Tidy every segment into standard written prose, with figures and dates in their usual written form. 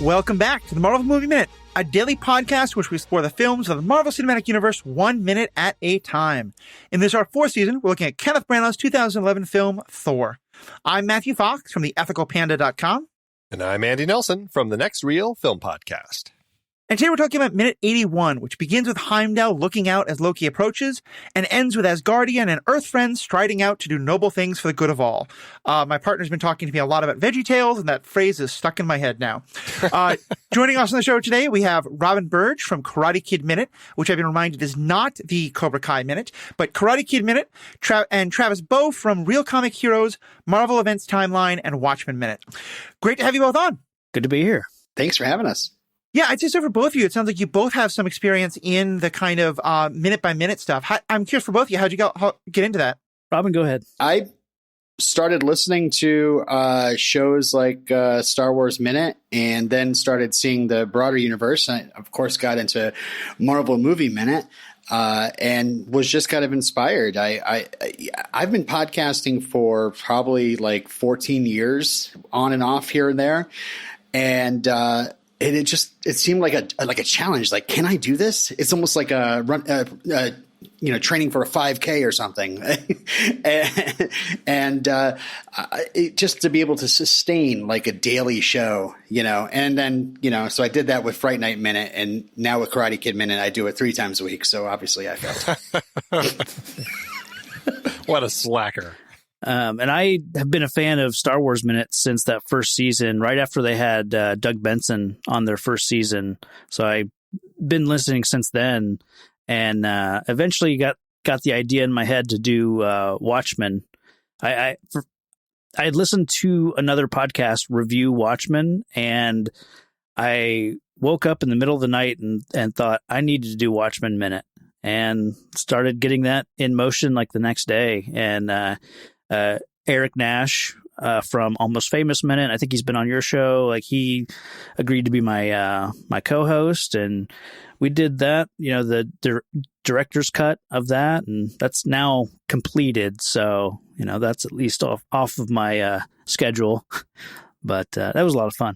Welcome back to the Marvel Movie Minute, a daily podcast which we explore the films of the Marvel Cinematic Universe 1 minute at a time. In this, our fourth season, we're looking at Kenneth Branagh's 2011 film, Thor. I'm Matthew Fox from theethicalpanda.com. And I'm Andy Nelson from the Next Reel Film Podcast. And today we're talking about minute 81, which begins with Heimdall looking out as Loki approaches and ends with Asgardian and Earth friends striding out to do noble things for the good of all. My partner's been talking to me a lot about VeggieTales, and that phrase is stuck in my head now. Joining us on the show today, we have Robin Burdge from Karate Kid Minute, which I've been reminded is not the Cobra Kai Minute, but Karate Kid Minute, and Travis Bowe from Real Comic Heroes, Marvel Events Timeline, and Watchmen Minute. Great to have you both on. Good to be here. Thanks for having us. Yeah, I'd say so for both of you. It sounds like you both have some experience in the kind of minute-by-minute stuff. I'm curious for both of you, how'd you get into that? Robin, go ahead. I started listening to shows like Star Wars Minute, and then started seeing the broader universe. I, of course, got into Marvel Movie Minute, and was just kind of inspired. I've been podcasting for probably like 14 years, on and off here and there, and it seemed like a challenge. Like, can I do this? It's almost like a run, training for a 5K or something. and just to be able to sustain like a daily show, and then, so I did that with Fright Night Minute, and now with Karate Kid Minute, I do it 3 times a week. So obviously I failed. What a slacker. And I have been a fan of Star Wars Minute since that first season, right after they had Doug Benson on their first season. So I've been listening since then, and eventually got the idea in my head to do Watchmen. I had listened to another podcast review Watchmen, and I woke up in the middle of the night and thought I needed to do Watchmen Minute, and started getting that in motion like the next day. And Eric Nash from Almost Famous Minute, I think he's been on your show. Like, he agreed to be my co-host, and we did that. The director's cut of that, and that's now completed. So that's at least off of my schedule. But that was a lot of fun.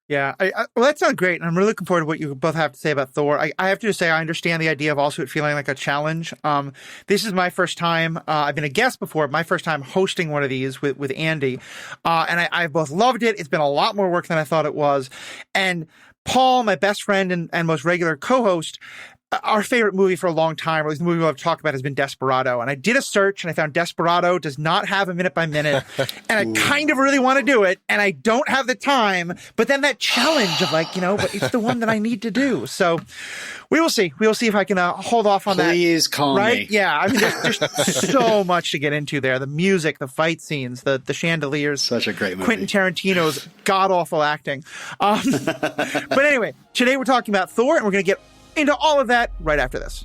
Yeah, well, that sounds great, and I'm really looking forward to what you both have to say about Thor. I have to say I understand the idea of also it feeling like a challenge. This is my first time. I've been a guest before, my first time hosting one of these with Andy, and I've both loved it. It's been a lot more work than I thought it was. And Paul, my best friend and most regular co-host, our favorite movie for a long time, or at least the movie we'll talk about, has been Desperado. And I did a search, and I found Desperado does not have a minute by minute. And I kind of really want to do it, and I don't have the time. But then that challenge of but it's the one that I need to do. So we will see. We will see if I can hold off on that. Please call me. Yeah. I mean, there's just so much to get into there. The music, the fight scenes, the chandeliers. Such a great movie. Quentin Tarantino's god-awful acting. But anyway, today we're talking about Thor, and we're going to get into all of that right after this.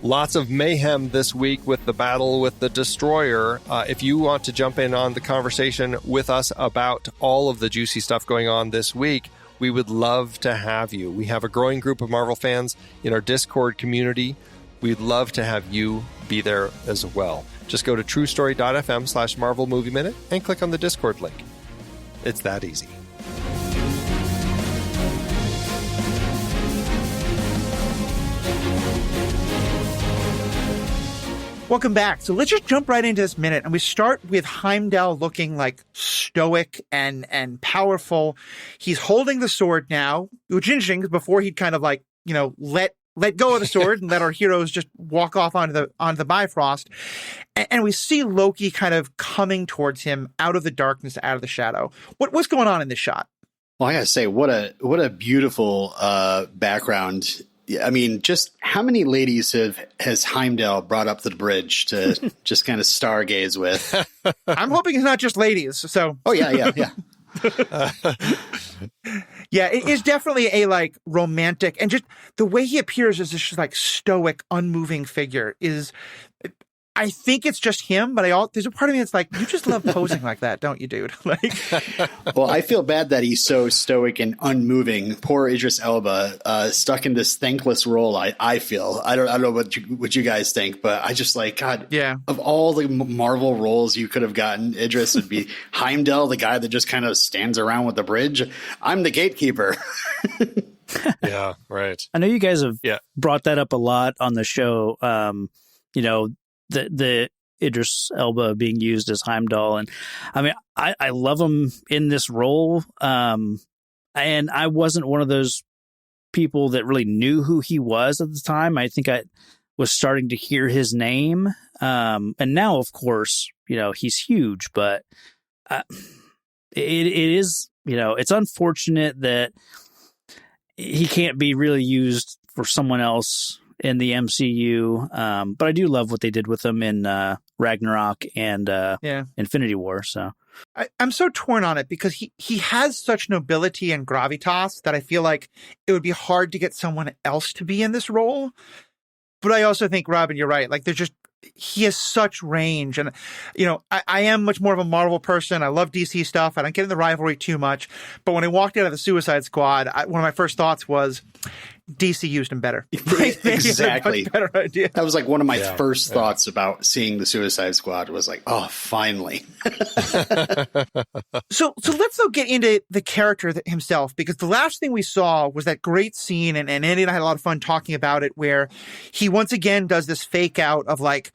Lots of mayhem this week with the battle with the Destroyer. If you want to jump in on the conversation with us about all of the juicy stuff going on this week, we would love to have you. We have a growing group of Marvel fans in our Discord community. We'd love to have you be there as well. Just go to truestory.fm/Marvel Movie Minute and click on the Discord link. It's that easy. Welcome back. So let's just jump right into this minute. And we start with Heimdall looking like stoic and powerful. He's holding the sword now, which is interesting because before he'd kind of let go of the sword and let our heroes just walk off onto the Bifrost. And we see Loki kind of coming towards him out of the darkness, out of the shadow. What's going on in this shot? Well, I gotta say, what a beautiful background. I mean, just how many ladies has Heimdall brought up to the bridge to just kind of stargaze with? I'm hoping it's not just ladies. So, oh yeah. Yeah, it is definitely a romantic, and just the way he appears as this stoic, unmoving figure is. I think it's just him, but there's a part of me that's like, you just love posing like that, don't you, dude? Like, well, I feel bad that he's so stoic and unmoving. Poor Idris Elba, stuck in this thankless role. I feel. I don't know what you guys think, but I just like, God. Yeah. Of all the Marvel roles you could have gotten, Idris would be Heimdall, the guy that just kind of stands around with the bridge. I'm the gatekeeper. Yeah, right. I know you guys have brought that up a lot on the show. The Idris Elba being used as Heimdall. And I mean, I love him in this role. And I wasn't one of those people that really knew who he was at the time. I think I was starting to hear his name. And now, of course, he's huge, but it is, it's unfortunate that he can't be really used for someone else in the MCU. But I do love what they did with him in Ragnarok and Infinity War. So I'm so torn on it because he has such nobility and gravitas that I feel like it would be hard to get someone else to be in this role. But I also think, Robin, you're right. Like, he has such range. And, I am much more of a Marvel person. I love DC stuff. I don't get in the rivalry too much. But when I walked out of the Suicide Squad, one of my first thoughts was, DC used him better. Exactly. Better idea. That was like one of my first thoughts about seeing the Suicide Squad was like, oh, finally. So let's though get into the character himself, because the last thing we saw was that great scene, and Andy and I had a lot of fun talking about it, where he once again does this fake out of like,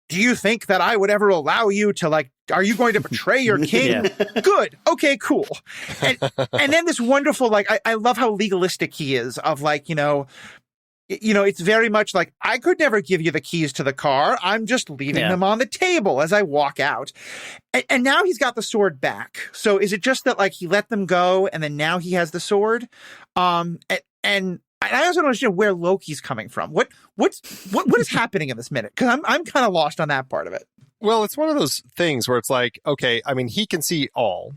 do you think that I would ever allow you to, like, are you going to betray your king? Good. Okay, cool. And then this wonderful, like, I love how legalistic he is of like, it's very much like, I could never give you the keys to the car. I'm just leaving them on the table as I walk out. And now he's got the sword back. So is it just that, like, he let them go and then now he has the sword? And I also don't understand where Loki's coming from. What is happening in this minute? Because I'm kind of lost on that part of it. Well, it's one of those things where it's like, okay, I mean, he can see all.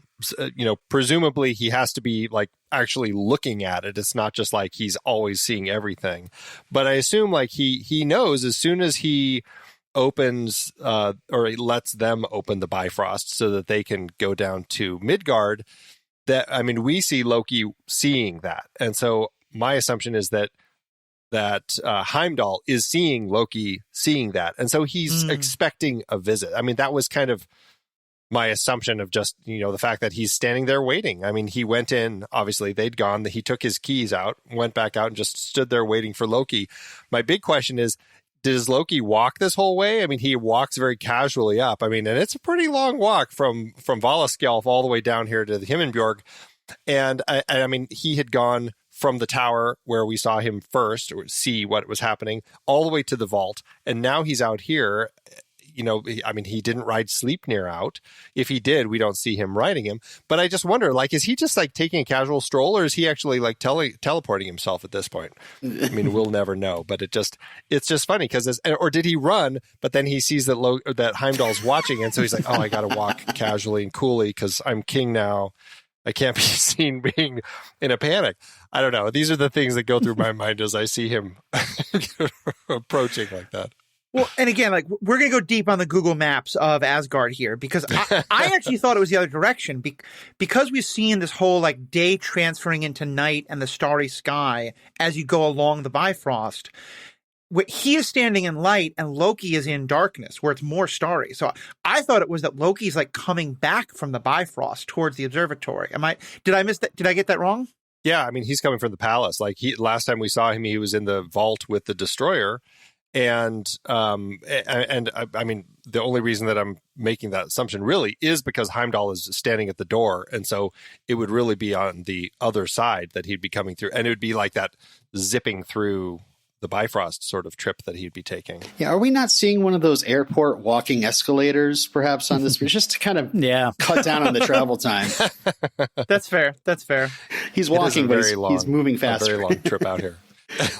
Presumably he has to be like actually looking at it. It's not just like he's always seeing everything. But I assume like he knows as soon as he opens or he lets them open the Bifrost so that they can go down to Midgard, that, I mean, we see Loki seeing that. And so my assumption is that Heimdall is seeing Loki seeing that. And so he's expecting a visit. I mean, that was kind of my assumption of just, the fact that he's standing there waiting. I mean, he went in, obviously they'd gone, he took his keys out, went back out and just stood there waiting for Loki. My big question is, does Loki walk this whole way? I mean, he walks very casually up. I mean, and it's a pretty long walk from Valaskjalf all the way down here to the Himmelbjörg. And I mean, he had gone from the tower where we saw him first, or see what was happening, all the way to the vault. And now he's out here. I mean, he didn't ride Sleipnir out. If he did, we don't see him riding him. But I just wonder, like, is he just like taking a casual stroll, or is he actually like teleporting himself at this point? I mean, we'll never know. But it's just funny because, or did he run? But then he sees that Heimdall's watching, and so he's like, oh, I got to walk casually and coolly because I'm king now. I can't be seen being in a panic. I don't know. These are the things that go through my mind as I see him approaching like that. Well, and again, like, we're going to go deep on the Google Maps of Asgard here, because I actually thought it was the other direction, because we've seen this whole like day transferring into night and the starry sky as you go along the Bifrost. He is standing in light and Loki is in darkness where it's more starry. So I thought it was that Loki's like coming back from the Bifrost towards the observatory. Did I miss that? Did I get that wrong? Yeah. I mean, he's coming from the palace. Like last time we saw him, he was in the vault with the destroyer. And I mean, the only reason that I'm making that assumption really is because Heimdall is standing at the door. And so it would really be on the other side that he'd be coming through. And it would be like that zipping through the Bifrost sort of trip that he'd be taking. Yeah. Are we not seeing one of those airport walking escalators perhaps on this bridge, just to kind of cut down on the travel time? That's fair. He's walking, but he's moving faster. A very long trip out here.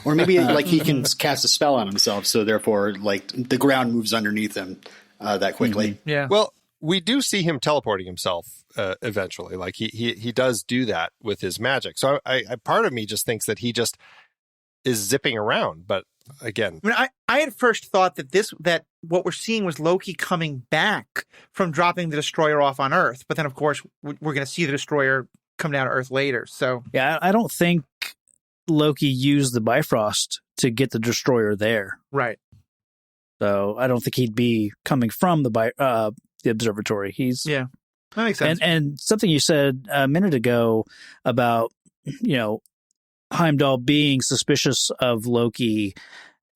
Or maybe like he can cast a spell on himself, so therefore like the ground moves underneath him that quickly. Mm-hmm. Yeah. Well, we do see him teleporting himself eventually. Like he does do that with his magic. So I part of me just thinks that he just is zipping around, but again. I mean, I had first thought that what we're seeing was Loki coming back from dropping the Destroyer off on Earth. But then, of course, we're going to see the Destroyer come down to Earth later. So Yeah, I don't think Loki used the Bifrost to get the Destroyer there. right. So I don't think he'd be coming from the observatory. Yeah, that makes sense. And something you said a minute ago about, Heimdall being suspicious of Loki.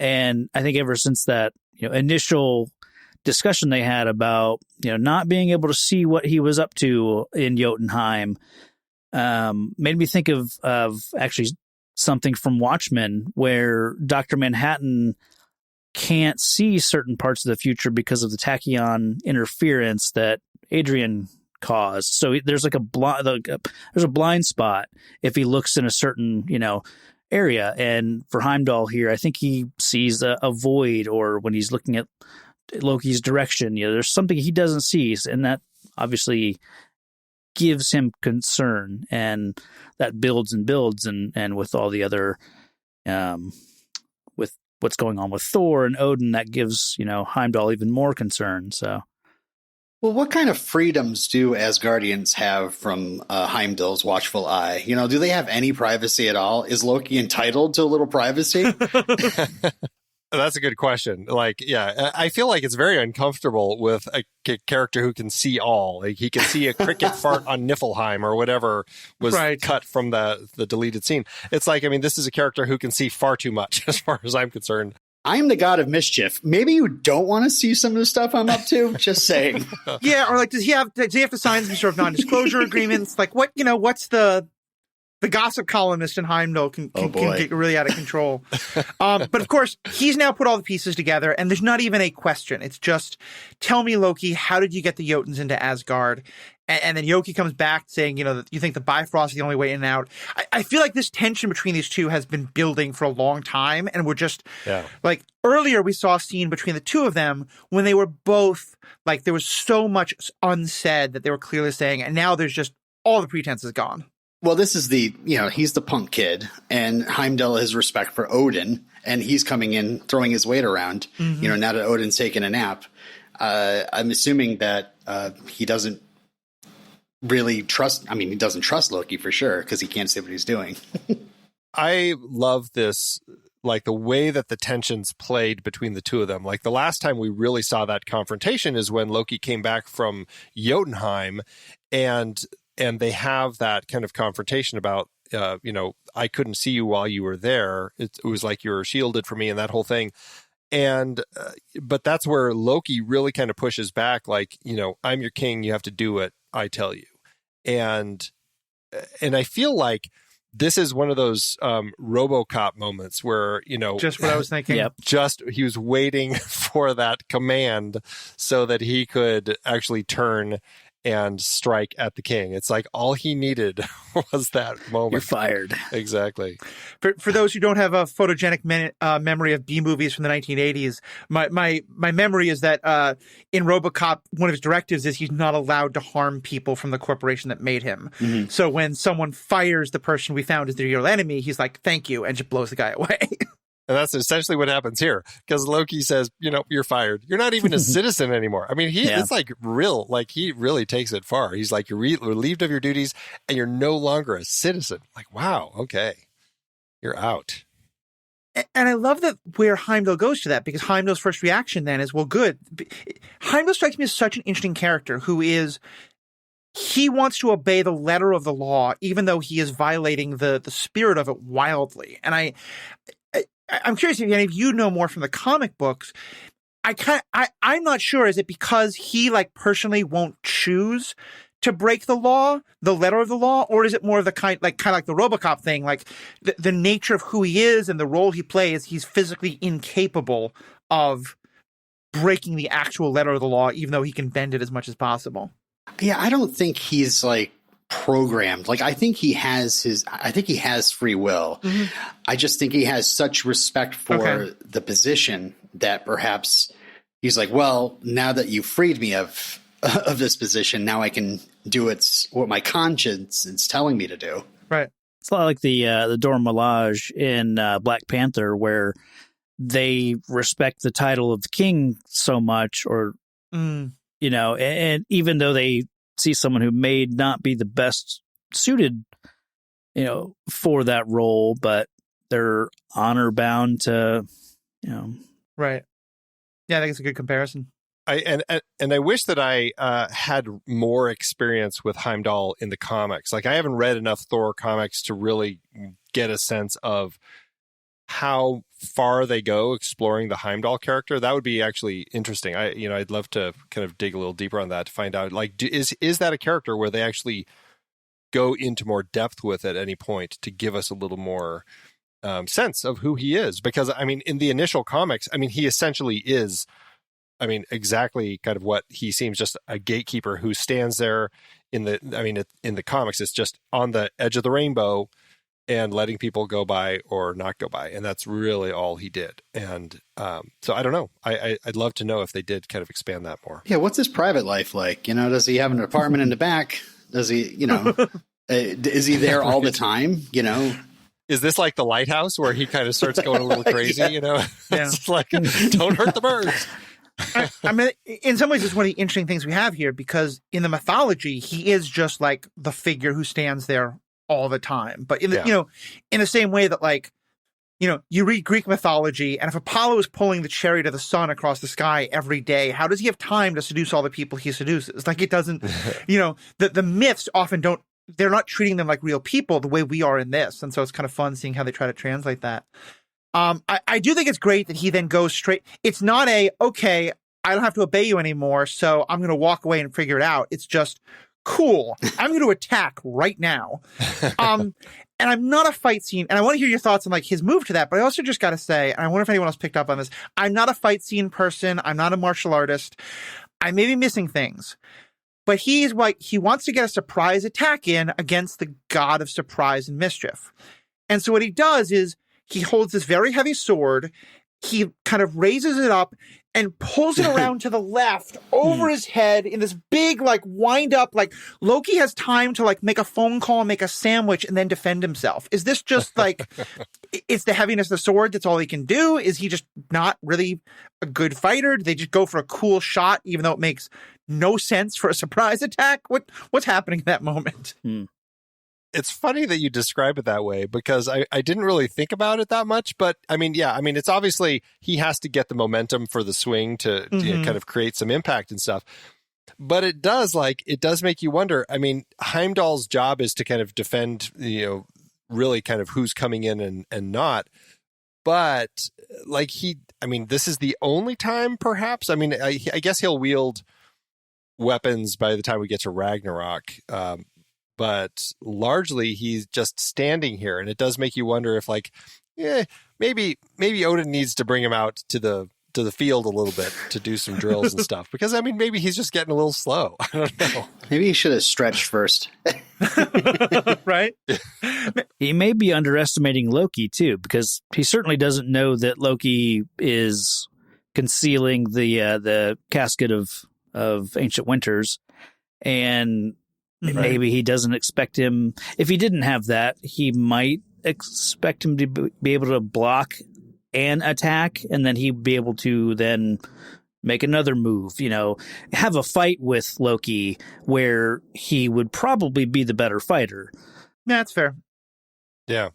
And I think ever since that, initial discussion they had about, not being able to see what he was up to in Jotunheim, made me think of actually something from Watchmen where Dr. Manhattan can't see certain parts of the future because of the tachyon interference that Adrian caused. So there's like there's a blind spot if he looks in a certain, area. And for Heimdall here, I think he sees a void, or when he's looking at Loki's direction, there's something he doesn't see. And that obviously gives him concern, and that builds and builds. And with all the other, with what's going on with Thor and Odin, that gives, Heimdall even more concern. So, well, what kind of freedoms do Asgardians have from Heimdall's watchful eye? Do they have any privacy at all? Is Loki entitled to a little privacy? That's a good question. I feel like it's very uncomfortable with a character who can see all. Like, he can see a cricket fart on Niflheim or whatever was cut from the deleted scene. It's like, this is a character who can see far too much as far as I'm concerned. I am the god of mischief. Maybe you don't want to see some of the stuff I'm up to. Just saying. Yeah, or does he have to sign some sort of non-disclosure agreements? Like what's the gossip columnist in Heimdall can get really out of control. But of course, he's now put all the pieces together, and there's not even a question. It's just, tell me, Loki, how did you get the Jotuns into Asgard? And then Loki comes back saying, that you think the Bifrost is the only way in and out. I feel like this tension between these two has been building for a long time. And we're just earlier we saw a scene between the two of them when they were both there was so much unsaid that they were clearly saying. And now there's just all the pretense is gone. Well, this is he's the punk kid, and Heimdall has respect for Odin, and he's coming in, throwing his weight around, now that Odin's taken a nap. I'm assuming that he doesn't really trust, he doesn't trust Loki for sure, because he can't see what he's doing. I love this, the way that the tensions played between the two of them. The last time we really saw that confrontation is when Loki came back from Jotunheim, and they have that kind of confrontation about, I couldn't see you while you were there. It was like you were shielded from me and that whole thing. And, but that's where Loki really kind of pushes back, I'm your king, you have to do what I tell you. And I feel like this is one of those RoboCop moments where, just what I was thinking. Yep. He was waiting for that command so that he could actually turn and strike at the king. It's like all he needed was that moment. You're fired. Exactly. For those who don't have a photogenic memory of B movies from the 1980s, my memory is that in RoboCop, one of his directives is he's not allowed to harm people from the corporation that made him. Mm-hmm. So when someone fires the person we found as the real enemy, he's like, "Thank you," and just blows the guy away. And that's essentially what happens here, because Loki says, you're fired. You're not even a citizen anymore. It's he really takes it far. He's like, you're relieved of your duties and you're no longer a citizen. Wow, okay. You're out. And I love that where Heimdall goes to that, because Heimdall's first reaction then is, well, good. Heimdall strikes me as such an interesting character he wants to obey the letter of the law, even though he is violating the spirit of it wildly. And I'm curious if any of you know more from the comic books. I'm not sure. Is it because he personally won't choose to break the law, the letter of the law, or is it more of the kind of like the RoboCop thing, the nature of who he is and the role he plays? He's physically incapable of breaking the actual letter of the law, even though he can bend it as much as possible. Yeah, I don't think he's programmed. I think he has free will. Mm-hmm. I just think he has such respect for the position that perhaps he's like, well, now that you freed me of this position, now I can do what my conscience is telling me to do. Right. It's a lot like the Dora Milaje in Black Panther, where they respect the title of the king so much, or you know, and even though they see someone who may not be the best suited, you know, for that role, but they're honor bound to, you know. Right. Yeah, I think it's a good comparison. I wish that I had more experience with Heimdall in the comics. Like, I haven't read enough Thor comics to really get a sense of how far they go exploring the Heimdall character. That would be actually interesting. I'd love to kind of dig a little deeper on that to find out, like, is that a character where they actually go into more depth with at any point to give us a little more sense of who he is? Because, I mean, in the initial comics, I mean, he essentially is, I mean, exactly kind of what he seems, just a gatekeeper who stands there in the comics, it's just on the edge of the rainbow and letting people go by or not go by. And that's really all he did. And so I don't know. I'd love to know if they did kind of expand that more. Yeah. What's his private life like? You know, does he have an apartment in the back? Does he, you know, is he there all the time? You know? Is this like the lighthouse where he kind of starts going a little crazy, Yeah. you know? Yeah. It's like, don't hurt the birds. I mean, in some ways, it's one of the interesting things we have here, because in the mythology, he is just like the figure who stands there all the time. But in the, you know, in the same way that, like, you know, you read Greek mythology, and if Apollo is pulling the chariot of the sun across the sky every day, how does he have time to seduce all the people he seduces? Like, it doesn't, you know, the myths often don't, they're not treating them like real people the way we are in this. And so it's kind of fun seeing how they try to translate that. I do think it's great that he then goes straight. It's not okay, I don't have to obey you anymore, so I'm going to walk away and figure it out. It's just, cool, I'm going to attack right now. And I'm not a fight scene, and I want to hear your thoughts on, like, his move to that, but I also just got to say, and I wonder if anyone else picked up on this, I'm not a fight scene person, I'm not a martial artist, I may be missing things, but he wants to get a surprise attack in against the god of surprise and mischief. And so what he does is, he holds this very heavy sword, he kind of raises it up and pulls it around to the left over his head in this big, like, wind up, like, Loki has time to, like, make a phone call, make a sandwich, and then defend himself. Is this just, like, it's the heaviness of the sword, that's all he can do? Is he just not really a good fighter? Do they just go for a cool shot, even though it makes no sense for a surprise attack? What's happening in that moment? It's funny that you describe it that way, because I didn't really think about it that much. But I mean, yeah, I mean, it's obviously he has to get the momentum for the swing to you know, kind of create some impact and stuff. But it does make you wonder. I mean, Heimdall's job is to kind of defend, you know, really kind of who's coming in and not. But like this is the only time, perhaps. I mean, I guess he'll wield weapons by the time we get to Ragnarok. But largely he's just standing here, and it does make you wonder if, like, maybe Odin needs to bring him out to the field a little bit to do some drills and stuff, because I mean, maybe he's just getting a little slow. I don't know. Maybe he should have stretched first. Right? He may be underestimating Loki too, because he certainly doesn't know that Loki is concealing the casket of ancient winters, and maybe he doesn't expect him. If he didn't have that, he might expect him to be able to block an attack, and then he'd be able to then make another move, you know, have a fight with Loki where he would probably be the better fighter. Yeah, that's fair. Yeah.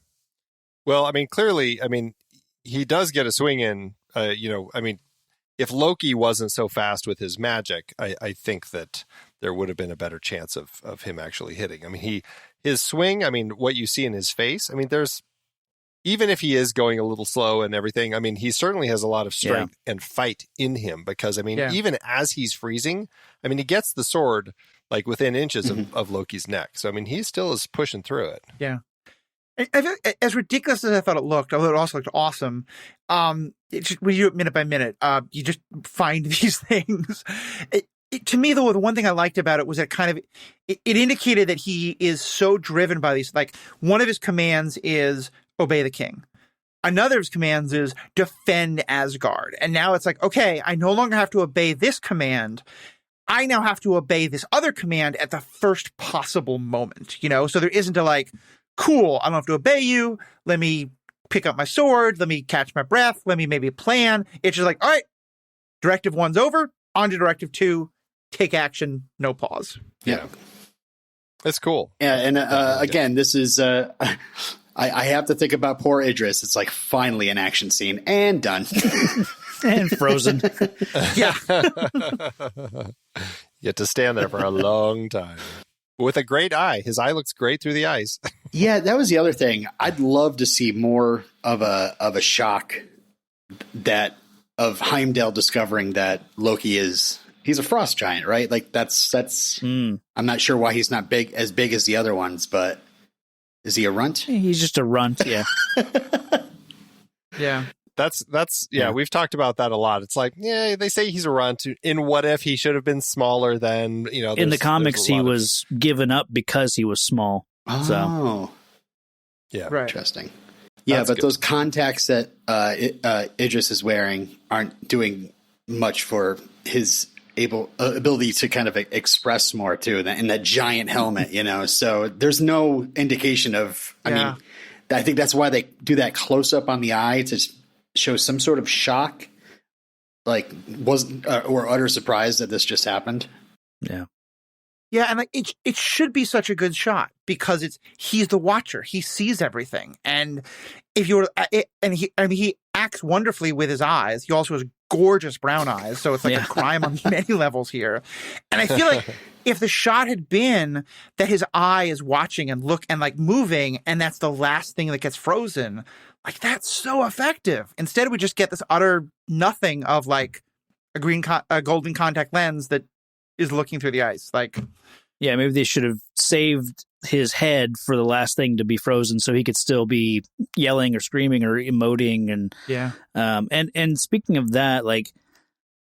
Well, I mean, clearly, I mean, he does get a swing in, you know, I mean, if Loki wasn't so fast with his magic, I think that there would have been a better chance of him actually hitting. I mean, his swing, I mean, what you see in his face, I mean, even if he is going a little slow and everything, I mean, he certainly has a lot of strength and fight in him, because, I mean, even as he's freezing, I mean, he gets the sword like within inches of Loki's neck. So, I mean, he still is pushing through it. Yeah. As ridiculous as I thought it looked, although it also looked awesome, when you do it minute by minute, you just find these things. To me, though, the one thing I liked about it was that it indicated that he is so driven by these. Like, one of his commands is obey the king. Another of his commands is defend Asgard. And now it's like, okay, I no longer have to obey this command. I now have to obey this other command at the first possible moment, you know? So there isn't a, like, cool, I don't have to obey you. Let me pick up my sword. Let me catch my breath. Let me maybe plan. It's just like, all right, directive 1's over. On to directive 2. Take action. No pause. Yeah. It's cool. Yeah. And again, this is, I have to think about poor Idris. It's like finally an action scene and done. And frozen. Yeah. You get to stand there for a long time. With a great eye. His eye looks great through the ice. Yeah, that was the other thing. I'd love to see more of a shock of Heimdall discovering that Loki he's a frost giant, right? Like that's I'm not sure why he's not as big as the other ones, but is he a runt? He's just a runt, yeah. Yeah. That's we've talked about that a lot. It's like, yeah, they say he's a runt. In What If, he should have been smaller than, in the comics, he was given up because he was small. Oh. So. Yeah. Right. Interesting. Yeah, but those contacts that Idris is wearing aren't doing much for his ability to kind of express more too in that giant helmet, So there's no indication of. I mean, I think that's why they do that close up on the eye to show some sort of shock, like or utter surprise that this just happened. Yeah. Yeah, and like it should be such a good shot because he's the watcher. He sees everything, and if you were, he acts wonderfully with his eyes. He also has gorgeous brown eyes, so it's like a crime on many levels here. And I feel like if the shot had been that his eye is watching and like moving, and that's the last thing that gets frozen, like that's so effective. Instead, we just get this utter nothing of like a golden contact lens that is looking through the ice. Like, yeah, maybe they should have saved his head for the last thing to be frozen so he could still be yelling or screaming or emoting. And and speaking of that, like,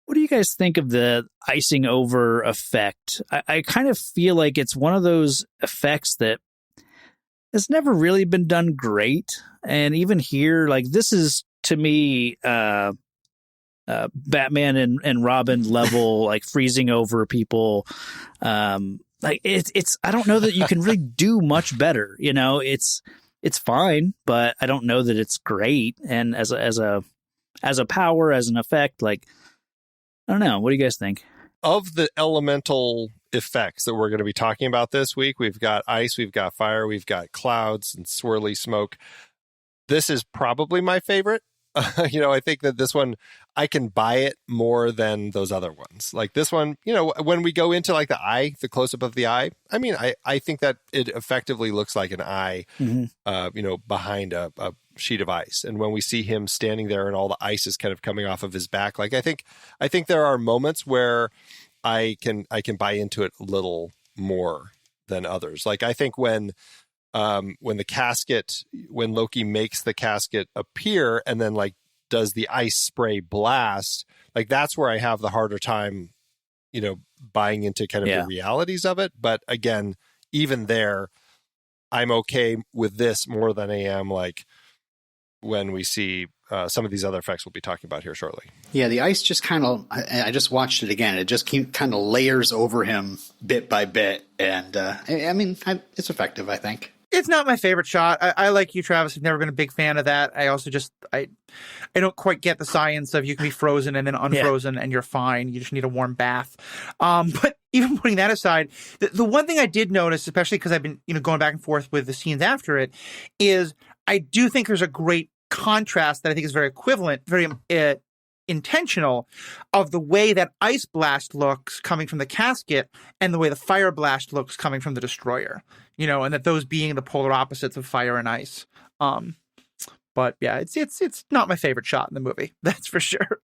what do you guys think of the icing over effect? I kind of feel like it's one of those effects that has never really been done great. And even here, like, this is to me Batman and Robin level, like freezing over people. Like it's I don't know that you can really do much better. It's fine, but I don't know that it's great. And as a power, as an effect, like, I don't know. What do you guys think? Of the elemental effects that we're going to be talking about this week, we've got ice, we've got fire, we've got clouds and swirly smoke. This is probably my favorite. I think that this one, I can buy it more than those other ones. Like this one, when we go into like the close-up of the eye, I mean, I think that it effectively looks like an eye, behind a sheet of ice. And when we see him standing there and all the ice is kind of coming off of his back, like I think there are moments where I can buy into it a little more than others. Like I think when Loki makes the casket appear and then like does the ice spray blast, like that's where I have the harder time, buying into kind of the realities of it. But again, even there, I'm okay with this more than I am like when we see some of these other effects we'll be talking about here shortly. Yeah, the ice just kind of, I just watched it again. It just kind of layers over him bit by bit. And I mean, it's effective, I think. It's not my favorite shot. I like you, Travis. I've never been a big fan of that. I also I don't quite get the science of you can be frozen and then unfrozen and you're fine. You just need a warm bath. But even putting that aside, the one thing I did notice, especially because I've been going back and forth with the scenes after it, is I do think there's a great contrast that I think is very equivalent, very intentional, of the way that ice blast looks coming from the casket and the way the fire blast looks coming from the destroyer, and that those being the polar opposites of fire and ice. But yeah, it's not my favorite shot in the movie. That's for sure.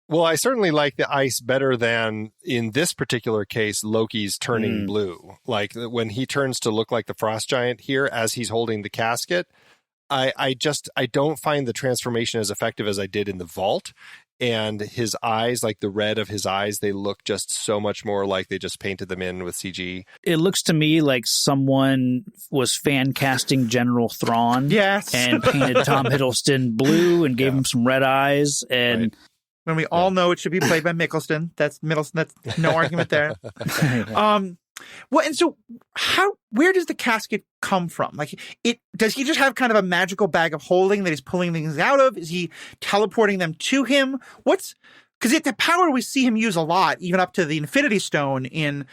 Well, I certainly like the ice better than, in this particular case, Loki's turning blue. Like when he turns to look like the frost giant here as he's holding the casket, I don't find the transformation as effective as I did in the vault. And his eyes, like the red of his eyes, they look just so much more like they just painted them in with CG. It looks to me like someone was fan casting General Thrawn. Yes. And painted Tom Hiddleston blue and gave him some red eyes. And when we all know it should be played by Middleton. That's no argument there. Well, and so where does the casket come from? Like, does he just have kind of a magical bag of holding that he's pulling things out of? Is he teleporting them to him? Because it's a power we see him use a lot, even up to the Infinity Stone in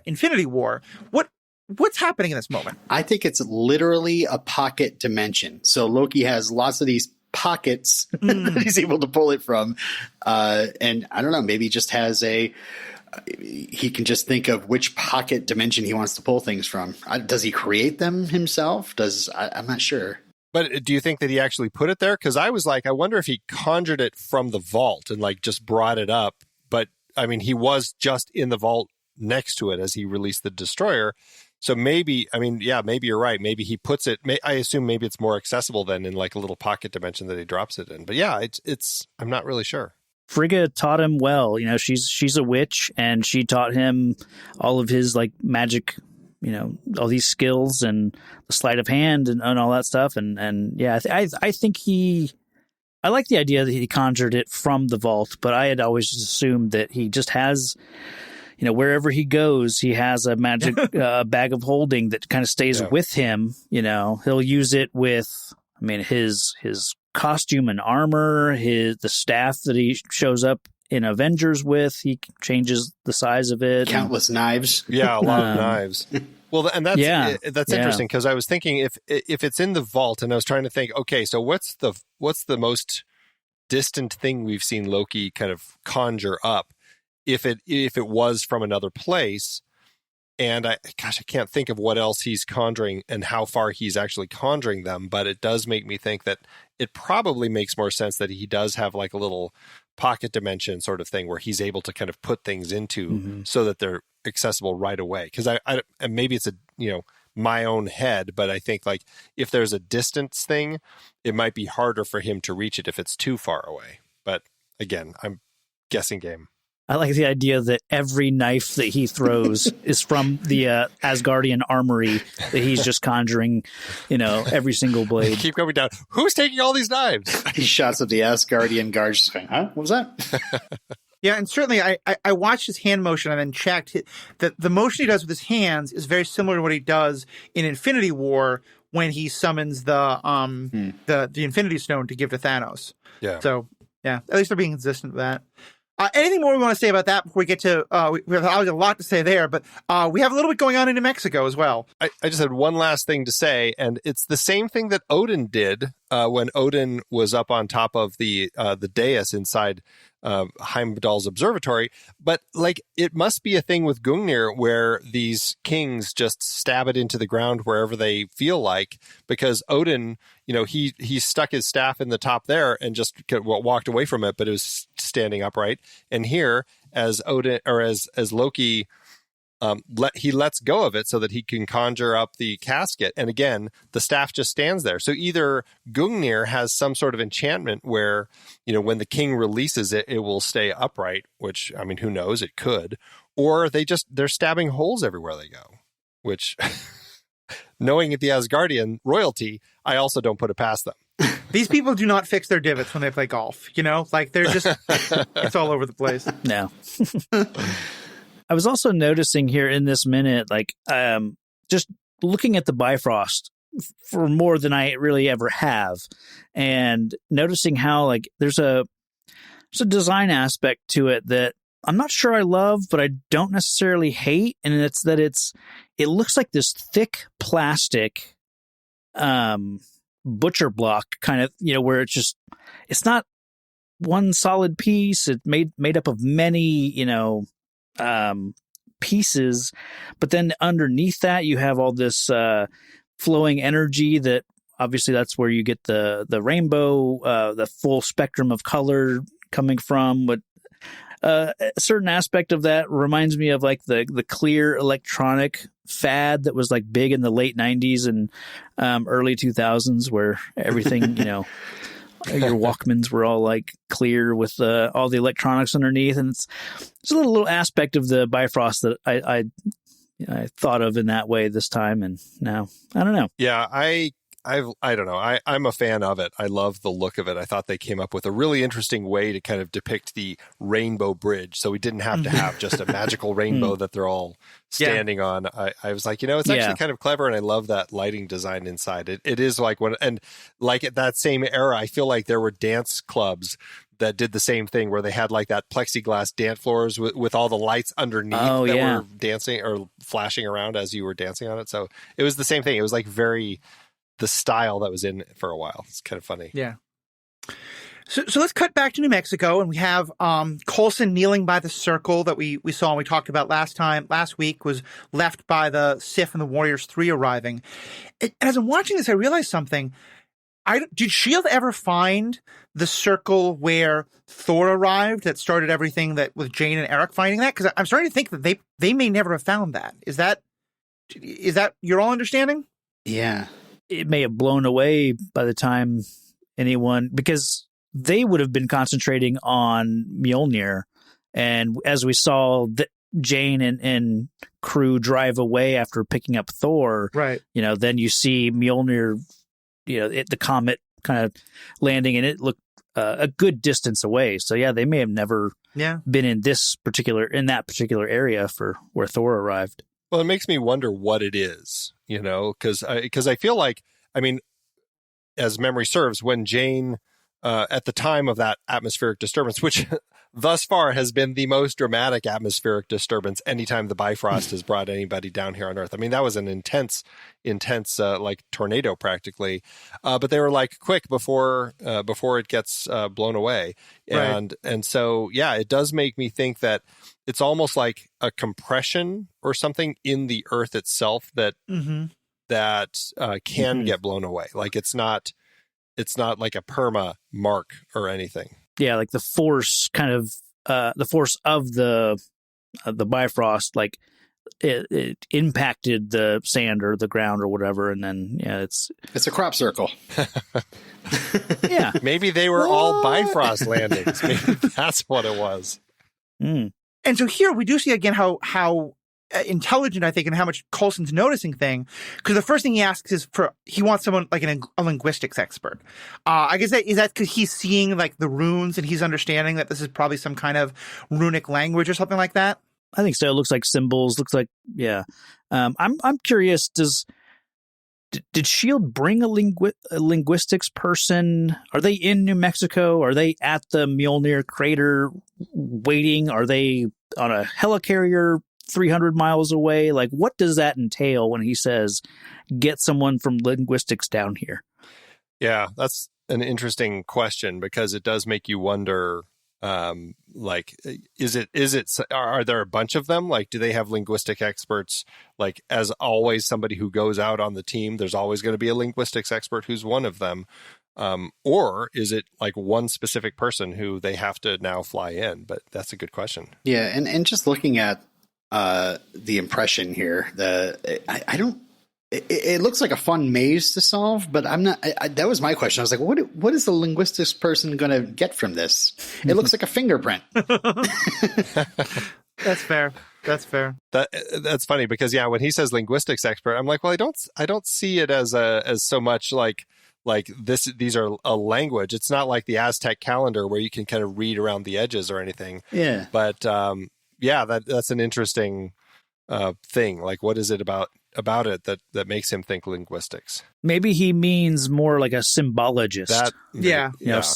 Infinity War. What's happening in this moment? I think it's literally a pocket dimension. So Loki has lots of these pockets that he's able to pull it from. And I don't know, maybe he just has he can just think of which pocket dimension he wants to pull things from. Does he create them himself? I'm not sure. But do you think that he actually put it there? Because I was like, I wonder if he conjured it from the vault and like just brought it up. But I mean, he was just in the vault next to it as he released the destroyer. So maybe you're right. Maybe he puts it, I assume maybe it's more accessible than in like a little pocket dimension that he drops it in. But yeah, I'm not really sure. Frigga taught him well. You know, she's a witch, and she taught him all of his like magic, you know, all these skills and the sleight of hand and all that stuff. And yeah, I think I like the idea that he conjured it from the vault, but I had always assumed that he just has, you know, wherever he goes, he has a magic bag of holding that kind of stays with him. You know, he'll use it with, I mean, his costume and armor, the staff that he shows up in Avengers with, he changes the size of it. Countless knives. Yeah, a lot of knives. Well, and that's interesting because I was thinking if it's in the vault, and I was trying to think, okay, so what's the most distant thing we've seen Loki kind of conjure up if it was from another place? And I can't think of what else he's conjuring and how far he's actually conjuring them, but it does make me think that it probably makes more sense that he does have like a little pocket dimension sort of thing where he's able to kind of put things into so that they're accessible right away. Because and maybe it's my own head, but I think like if there's a distance thing, it might be harder for him to reach it if it's too far away. But again, I'm guessing game. I like the idea that every knife that he throws is from the Asgardian armory that he's just conjuring, you know, every single blade. Keep going down. Who's taking all these knives? He shots at the Asgardian guards just going, huh? What was that? Yeah, and certainly I watched his hand motion and then checked that the motion he does with his hands is very similar to what he does in Infinity War when he summons the Infinity Stone to give to Thanos. Yeah. So, yeah, at least they're being consistent with that. Anything more we want to say about that before we get to, we have a lot to say there, but we have a little bit going on in New Mexico as well. I just had one last thing to say, and it's the same thing that Odin did when Odin was up on top of the dais inside Heimdall's observatory. But like, it must be a thing with Gungnir where these kings just stab it into the ground wherever they feel like, because Odin, you know, he stuck his staff in the top there and just walked away from it, but it was standing upright. And here, as Odin or as Loki, he lets go of it so that he can conjure up the casket. And again, the staff just stands there. So either Gungnir has some sort of enchantment where, you know, when the king releases it, it will stay upright, which, I mean, who knows? It could. Or they're stabbing holes everywhere they go, which, knowing the Asgardian royalty, I also don't put it past them. These people do not fix their divots when they play golf, you know? Like, they're just, it's all over the place. No. I was also noticing here in this minute, like, just looking at the Bifrost for more than I really ever have, and noticing how, like, there's a design aspect to it that I'm not sure I love, but I don't necessarily hate, and it's that it looks like this thick plastic, butcher block kind of, you know, where it's not one solid piece. It's made up of many, you know, pieces, but then underneath that you have all this flowing energy that obviously that's where you get the rainbow, the full spectrum of color coming from. But a certain aspect of that reminds me of like the clear electronic fad that was like big in the late 90s and early 2000s, where everything, you know, your Walkmans were all like clear with all the electronics underneath, and it's a little aspect of the Bifrost that I thought of in that way this time, and now I don't know. Yeah, I I don't know. I'm a fan of it. I love the look of it. I thought they came up with a really interesting way to kind of depict the rainbow bridge. So we didn't have to have just a magical rainbow that they're all standing on. I was like, it's actually kind of clever, and I love that lighting design inside. It is like and like at that same era, I feel like there were dance clubs that did the same thing where they had like that plexiglass dance floors with all the lights underneath were dancing or flashing around as you were dancing on it. So it was the same thing. It was like the style that was in for a while. It's kind of funny. Yeah. So let's cut back to New Mexico, and we have Coulson kneeling by the circle that we saw and we talked about last week was left by the Sif and the Warriors 3 arriving. And as I'm watching this, I realized something. Did S.H.I.E.L.D. ever find the circle where Thor arrived that started everything that with Jane and Eric finding that? Because I'm starting to think that they may never have found that. Is that your all understanding? Yeah. It may have blown away by the time because they would have been concentrating on Mjolnir. And as we saw Jane and crew drive away after picking up Thor, right? Then you see Mjolnir, the comet kind of landing, and it looked a good distance away. So yeah, they may have never been in that particular area for where Thor arrived. Well, it makes me wonder what it is, because I feel like, I mean, as memory serves, when Jane, at the time of that atmospheric disturbance, which thus far has been the most dramatic atmospheric disturbance anytime the Bifrost has brought anybody down here on Earth. I mean, that was an intense like tornado practically. But they were like quick before it gets blown away. And so, yeah, it does make me think that it's almost like a compression or something in the Earth itself that can get blown away. Like it's not like a perma mark or anything. Yeah, like the force the force of the Bifrost, like it impacted the sand or the ground or whatever, and then it's a crop circle. Yeah, maybe they were all Bifrost landings. Maybe that's what it was. And so here we do see again how intelligent, I think, and how much Coulson's noticing thing, because the first thing he asks is he wants someone like a linguistics expert. I guess is that because he's seeing like the runes and he's understanding that this is probably some kind of runic language or something like that. I think so. It looks like symbols. Looks like I'm curious. Did S.H.I.E.L.D. bring a linguistics person? Are they in New Mexico? Are they at the Mjolnir crater waiting? Are they on a helicarrier 300 miles away? Like, what does that entail when he says, get someone from linguistics down here? Yeah, that's an interesting question, because it does make you wonder, like, are there a bunch of them? Like, do they have linguistic experts? Like, as always, somebody who goes out on the team, there's always going to be a linguistics expert who's one of them. Or is it like one specific person who they have to now fly in? But that's a good question. Yeah. And just looking at the impression here, it looks like a fun maze to solve, but I'm not. That was my question. I was like, what is the linguistics person going to get from this? It looks like a fingerprint. That's fair. That's funny, because when he says linguistics expert, I'm like, well, I don't see it as so much like this. These are a language. It's not like the Aztec calendar where you can kind of read around the edges or anything. Yeah. But that's an interesting thing. Like, what is it about it that makes him think linguistics? Maybe he means more like a symbologist.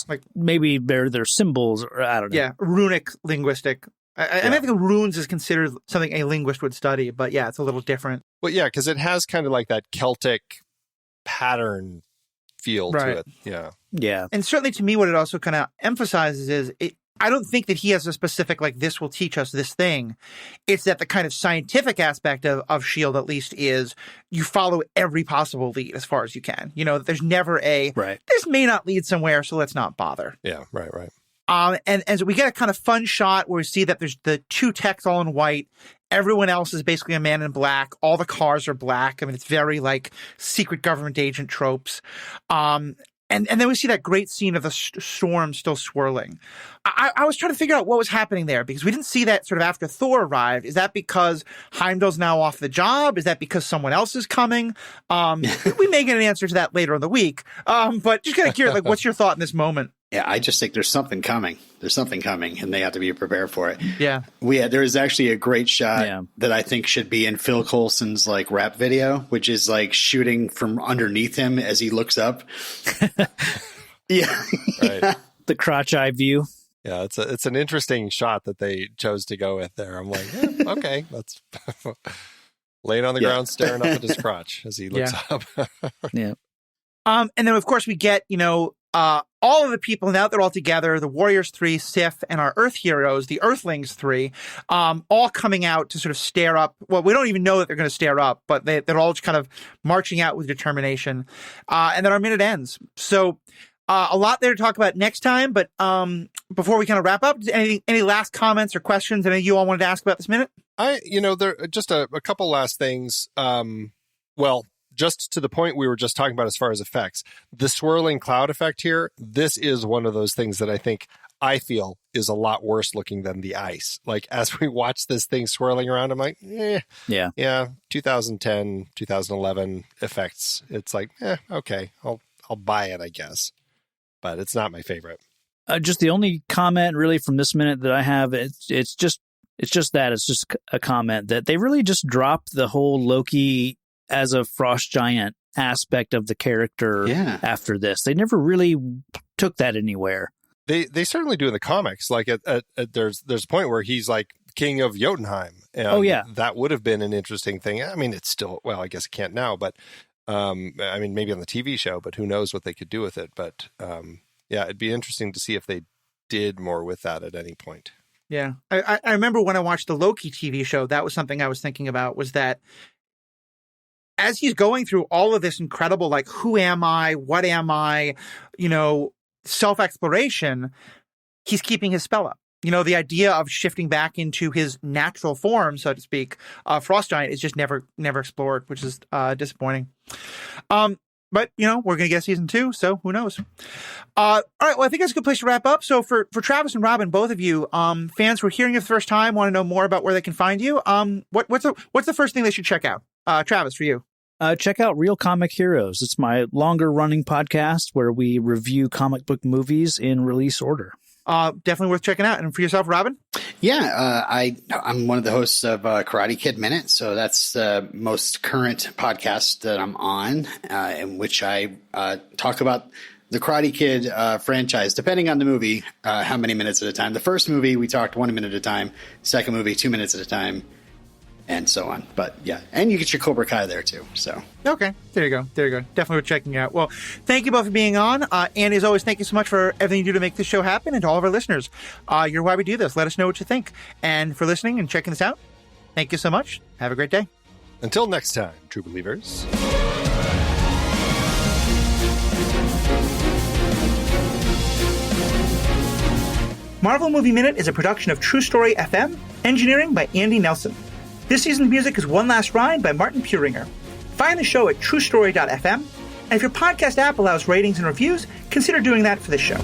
Like maybe they're symbols, or I don't know. Yeah, runic linguistic. I think runes is considered something a linguist would study, but it's a little different. Well, yeah, because it has kind of like that Celtic pattern feel to it. Yeah. And certainly to me, what it also kind of emphasizes is I don't think that he has a specific, like, this will teach us this thing. It's that the kind of scientific aspect of S.H.I.E.L.D. at least is you follow every possible lead as far as you can. There's never this may not lead somewhere, so let's not bother. Yeah, right. And so we get a kind of fun shot where we see that there's the two techs all in white. Everyone else is basically a man in black. All the cars are black. I mean, it's very like secret government agent tropes. And And then we see that great scene of the storm still swirling. I was trying to figure out what was happening there because we didn't see that sort of after Thor arrived. Is that because Heimdall's now off the job? Is that because someone else is coming? We may get an answer to that later in the week. But just kind of curious, like, what's your thought in this moment? Yeah, I just think there's something coming. There's something coming, and they have to be prepared for it. Yeah. There is actually a great shot that I think should be in Phil Coulson's like rap video, which is like shooting from underneath him as he looks up. Yeah. Right. The crotch eye view. Yeah, it's an interesting shot that they chose to go with there. I'm like, okay, that's laying on the ground, staring up at his crotch as he looks up. Yeah. And then of course we get, all of the people, now that they're all together, the Warriors Three, Sif, and our Earth heroes, the Earthlings Three, all coming out to sort of stare up. Well, we don't even know that they're going to stare up, but they're all just kind of marching out with determination. And then our minute ends. So a lot there to talk about next time. But before we kind of wrap up, any last comments or questions any of you all wanted to ask about this minute? There just a couple last things. Just to the point we were just talking about as far as effects, the swirling cloud effect here, this is one of those things that I feel is a lot worse looking than the ice. Like as we watch this thing swirling around, I'm like, yeah, 2010, 2011 effects. It's like, okay, I'll buy it, I guess. But it's not my favorite. Just the only comment really from this minute that I have, it's just a comment that they really just dropped the whole Loki as a frost giant aspect of the character after this. They never really took that anywhere. They certainly do in the comics. Like there's a point where he's like king of Jotunheim. And that would have been an interesting thing. I mean, it's still, well, I guess it can't now, but maybe on the TV show, but who knows what they could do with it. But it'd be interesting to see if they did more with that at any point. Yeah. I remember when I watched the Loki TV show, that was something I was thinking about, was that as he's going through all of this incredible, like, who am I? What am I? Self-exploration, he's keeping his spell up. The idea of shifting back into his natural form, so to speak, Frost Giant is just never explored, which is disappointing. But, we're going to get season 2, so who knows? All right, well, I think that's a good place to wrap up. So for Travis and Robin, both of you, fans who are hearing you for the first time, want to know more about where they can find you, what's the first thing they should check out? Travis, for you. Check out Real Comic Heroes. It's my longer running podcast where we review comic book movies in release order. Definitely worth checking out. And for yourself, Robin? Yeah, I'm one of the hosts of Karate Kid Minute, so that's the most current podcast that I'm on, in which I talk about the Karate Kid franchise, depending on the movie, how many minutes at a time. The first movie, we talked 1 minute at a time. Second movie, 2 minutes at a time. And so on. But yeah, and you get your Cobra Kai there too. So okay, there you go. Definitely worth checking out. Well, thank you both for being on. And as always, thank you so much for everything you do to make this show happen, and to all of our listeners. You're why we do this. Let us know what you think. And for listening and checking this out, thank you so much. Have a great day. Until next time, true believers. Marvel Movie Minute is a production of True Story FM, engineering by Andy Nelson. This season's music is One Last Ride by Martin Puringer. Find the show at truestory.fm, and if your podcast app allows ratings and reviews, consider doing that for this show.